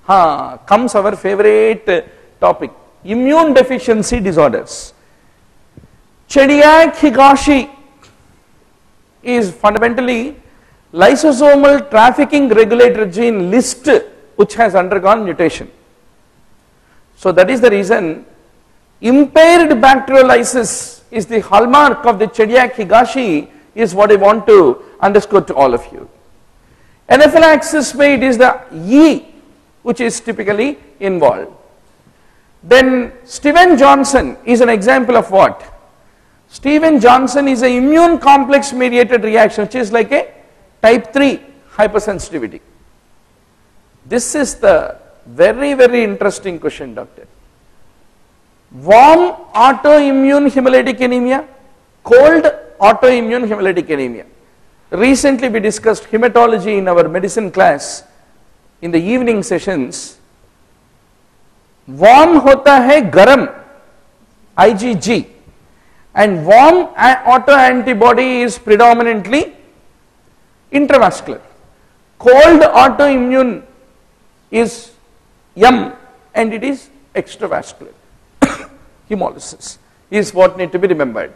comes our favorite topic, immune deficiency disorders. Chediak-Higashi is fundamentally lysosomal trafficking regulator gene list which has undergone mutation. So that is the reason impaired bacteriolysis is the hallmark of the Chediak-Higashi, is what I want to underscore to all of you. Anaphylaxis made is the E which is typically involved. Then Steven-Johnson is an example of what? Steven-Johnson is an immune complex mediated reaction which is like a type 3 hypersensitivity. This is the very interesting question, doctor. Warm autoimmune hemolytic anemia, cold autoimmune hemolytic anemia. Recently we discussed hematology in our medicine class in the evening sessions. Warm hota hai garam, IgG, and warm autoantibody is predominantly intravascular. Cold autoimmune is M and it is extravascular. Hemolysis is what need to be remembered.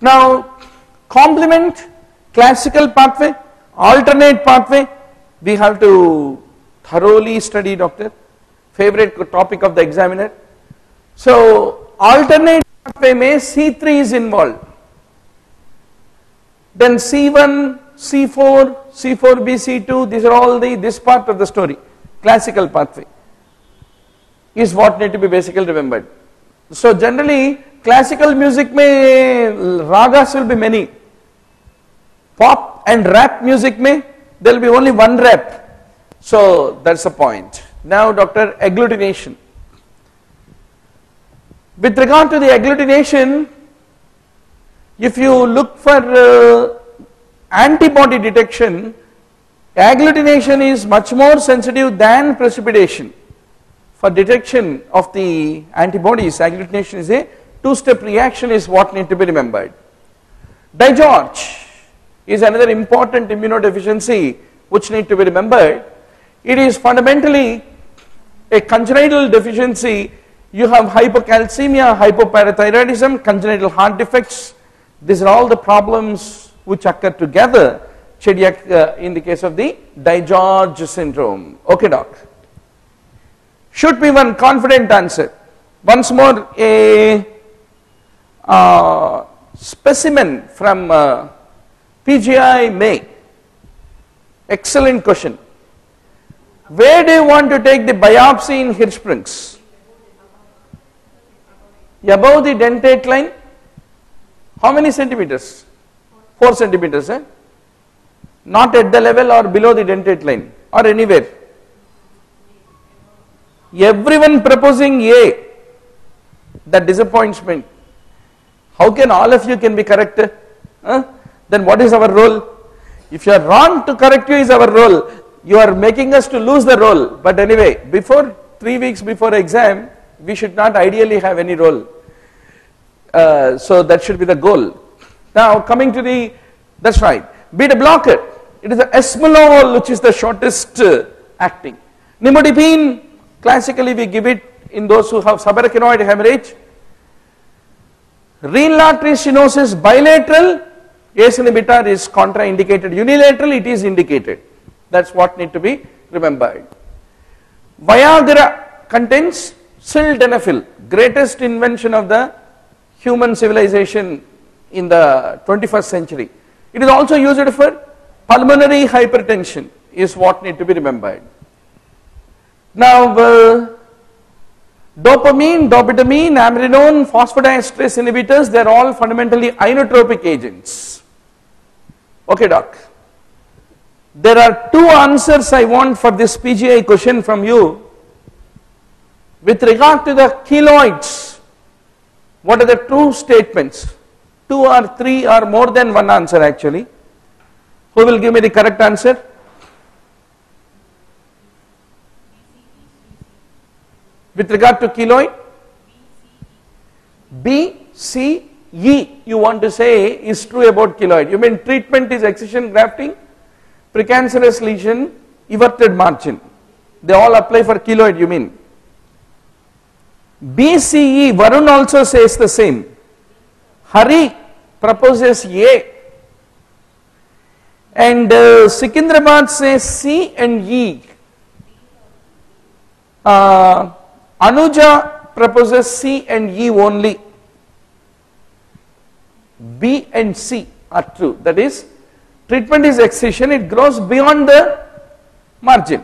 Now, complement, classical pathway, alternate pathway, we have to thoroughly study, doctor. Favorite topic of the examiner. So, alternate pathway may C3 is involved. Then C1, C4, C4b, C2, these are all this part of the story. Classical pathway is what need to be basically remembered. So generally classical music may ragas will be many. Pop and rap music may there will be only one rap. So that's the point. Now doctor, agglutination. With regard to the agglutination, if you look for antibody detection, agglutination is much more sensitive than precipitation. For detection of the antibodies, agglutination is a two-step reaction is what need to be remembered. DiGeorge is another important immunodeficiency which need to be remembered. It is fundamentally a congenital deficiency. You have hypocalcemia, hypoparathyroidism, congenital heart defects. These are all the problems which occur together in the case of the DiGeorge syndrome. Okay, doc. Should be one confident answer. Once more, a specimen from PGI May. Excellent question. Where do you want to take the biopsy in Hirschsprungs? Above the dentate line? How many centimeters? 4 centimeters, eh? Not at the level or below the dentate line or anywhere. Everyone proposing A, that disappoints me. How can all of you can be correct? Then what is our role? If you are wrong, to correct you is our role. You are making us to lose the role. But anyway, before 3 weeks before exam, we should not ideally have any role. So that should be the goal. Now coming to the, that's right, beta blocker. It is the esmolol which is the shortest acting. Nimodipine, classically we give it in those who have subarachnoid hemorrhage. Renal artery stenosis bilateral, ACE inhibitor is contraindicated. Unilateral, it is indicated. That's what need to be remembered. Viagra contains sildenafil, greatest invention of the human civilization in the 21st century. It is also used for pulmonary hypertension is what need to be remembered. Now dopamine, dobutamine, amrinone, phosphodiesterase inhibitors, they are all fundamentally inotropic agents. Okay, doc. There are 2 answers I want for this PGI question from you. With regard to the keloids, what are the true statements? 2 or 3 or more than one answer actually. Who will give me the correct answer? With regard to keloid, B, C, E you want to say is true about keloid. You mean treatment is excision grafting, precancerous lesion, everted margin. They all apply for keloid, you mean. BCE, Varun also says the same. Hari proposes A. And Sikandrabad says C and E. Anuja proposes C and E only. B and C are true. That is, treatment is excision, it grows beyond the margin.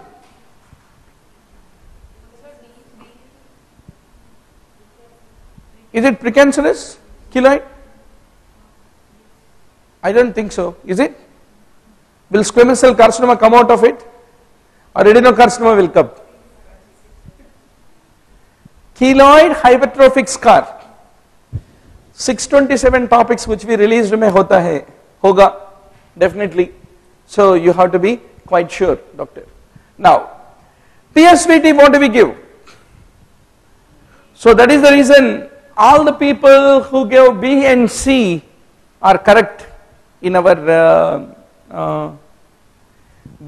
Is it precancerous, keloid? I don't think so. Is it? Will squamous cell carcinoma come out of it? Or adenocarcinoma will come? Keloid hypertrophic scar. 627 topics which we released mein hota hai, hoga, definitely. So you have to be quite sure, doctor. Now, PSVT, what do we give? So that is the reason all the people who gave B and C are correct in our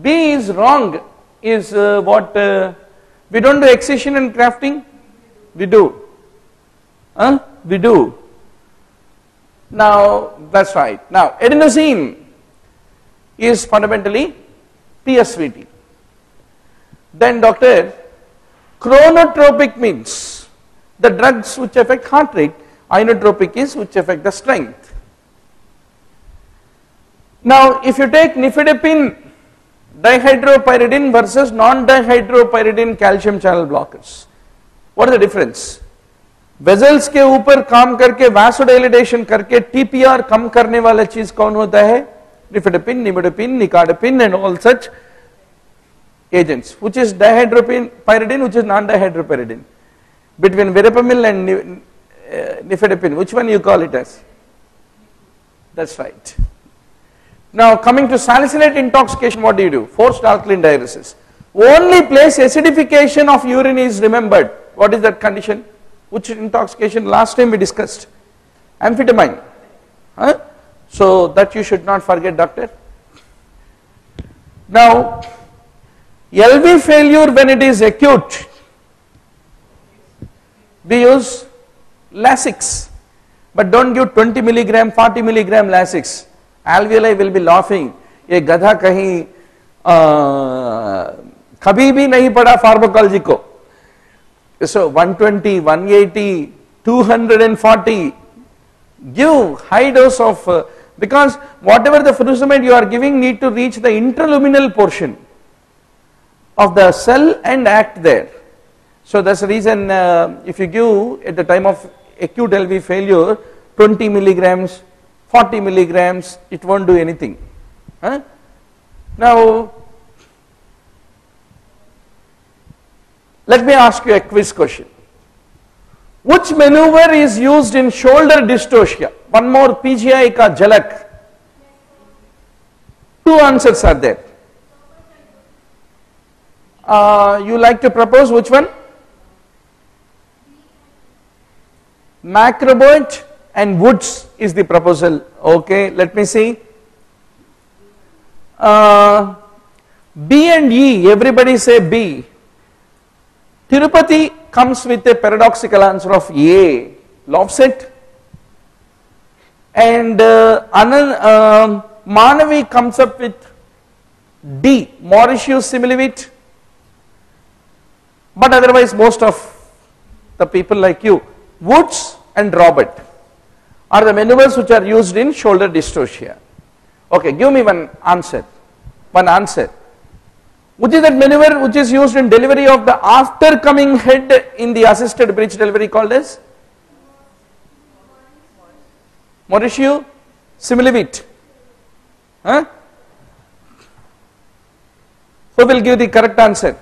B is wrong, is what we don't do excision and grafting? We do. We do. Now that's right. Now adenosine is fundamentally PSVT. Then doctor, chronotropic means the drugs which affect heart rate, inotropic is which affect the strength. Now if you take nifedipine dihydropyridine versus non-dihydropyridine calcium channel blockers, what is the difference? Vessels के ऊपर काम करके vasodilation करके TPR कम करने वाला चीज कौन होता है? Nifedipine, nimidipine, nicardipine and all such agents, which is dihydropyridine, which is non-dihydropyridine. Between verapamil and nifedipine, which one you call it as? That's right. Now coming to salicylate intoxication, what do? Forced alkaline diuresis. Only place acidification of urine is remembered. What is that condition? Which intoxication? Last time we discussed. Amphetamine. So that you should not forget, doctor. Now, LV failure when it is acute, we use Lasix, but don't give 20 milligram, 40 milligram Lasix. Alveoli will be laughing. ये गधा कहीं कभी भी नहीं पढ़ा pharmacology को. So 120, 180, 240, give high dose of because whatever the furosemide you are giving need to reach the intraluminal portion of the cell and act there. So that's the reason if you give at the time of acute LV failure 20 milligrams, 40 milligrams, it won't do anything. Now let me ask you a quiz question. Which maneuver is used in shoulder dystocia? One more PGI ka jhalak. Two answers are there. You like to propose which one? Macrobot and Woods is the proposal. Okay, let me see. B and E, everybody say B. Tirupati comes with a paradoxical answer of A, Lofset, and Manavi comes up with D, Mauritius Similivit, but otherwise most of the people like you, Woods and Robert are the maneuvers which are used in shoulder dystocia. Okay, give me one answer. Which is that maneuver which is used in delivery of the after coming head in the assisted bridge delivery called as? Mauricio Similivit. Who will give the correct answer?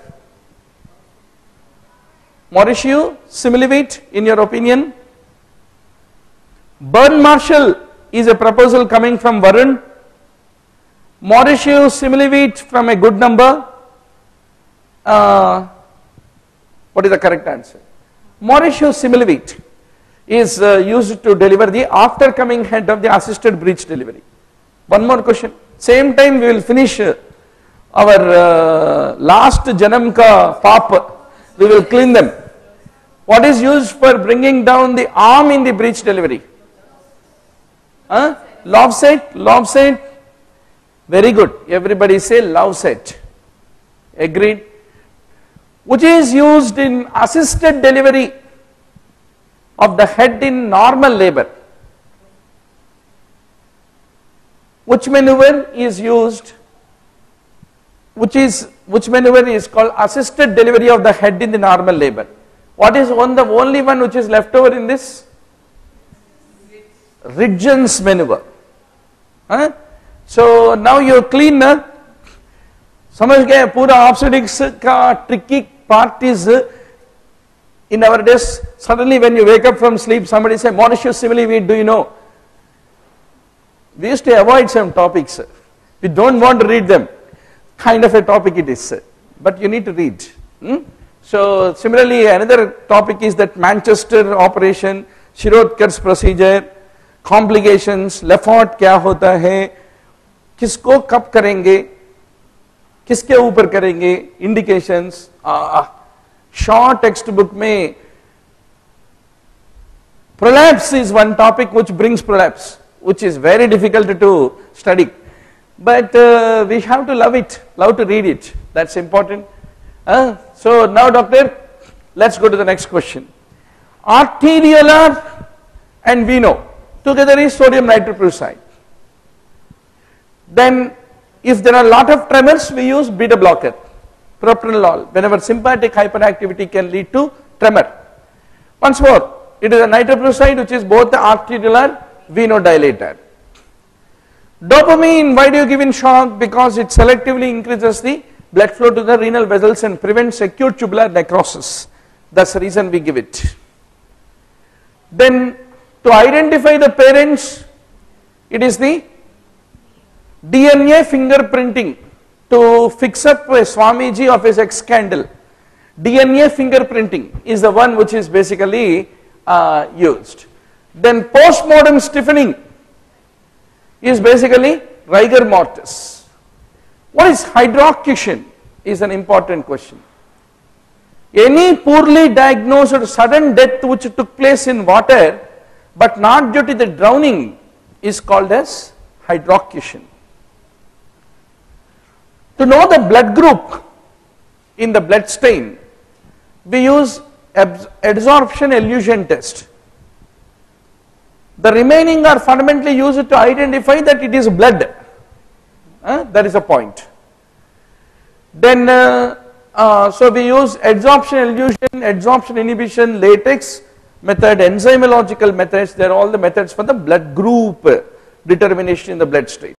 Mauricio Similivit, in your opinion? Burn Marshall is a proposal coming from Varun. Mauricio Similivit from a good number. What is the correct answer? Mauricio Similivit is used to deliver the after coming head of the assisted breech delivery. One more question. Same time we will finish our last janam ka paap, we will clean them. What is used for bringing down the arm in the breech delivery? Love set, love set. Very good. Everybody say love set. Agreed. Which is used in assisted delivery of the head in normal labor. Which maneuver is used? Which maneuver is called assisted delivery of the head in the normal labor? What is the only one which is left over in this? Ridgen's maneuver. So now you clean. समझ गए पूरा obstetrics का tricky part is in our days. Suddenly when you wake up from sleep, somebody say Mauritius simile, do you know? We used to avoid some topics. We don't want to read them. Kind of a topic it is, but you need to read. So similarly, another topic is that Manchester operation, Shirodkar's procedure, complications, Lefort क्या होता है, किसको कब करेंगे, किसके ऊपर करेंगे, indications. Short textbook में prolapse is one topic which brings prolapse, which is very difficult to study. But we have to love it, love to read it. That's important. So now, doctor, let's go to the next question. Arteriolar and veno together is sodium nitroprusside. Then, if there are a lot of tremors, we use beta blocker, propranolol. Whenever sympathetic hyperactivity can lead to tremor. Once more, it is a nitroprusside which is both the arteriolar venodilator. Dopamine, why do you give in shock? Because it selectively increases the blood flow to the renal vessels and prevents acute tubular necrosis. That's the reason we give it. Then to identify the parents, it is the DNA fingerprinting to fix up a Swamiji of his ex-scandal. DNA fingerprinting is the one which is basically used. Then postmortem stiffening is basically rigor mortis. What is hydrocution is an important question. Any poorly diagnosed sudden death which took place in water but not due to the drowning is called as hydrocution. To know the blood group in the blood stain, we use adsorption elution test. The remaining are fundamentally used to identify that it is blood. That is a point. Then, so we use adsorption elution, adsorption inhibition, latex method, enzymological methods. They are all the methods for the blood group determination in the blood stain.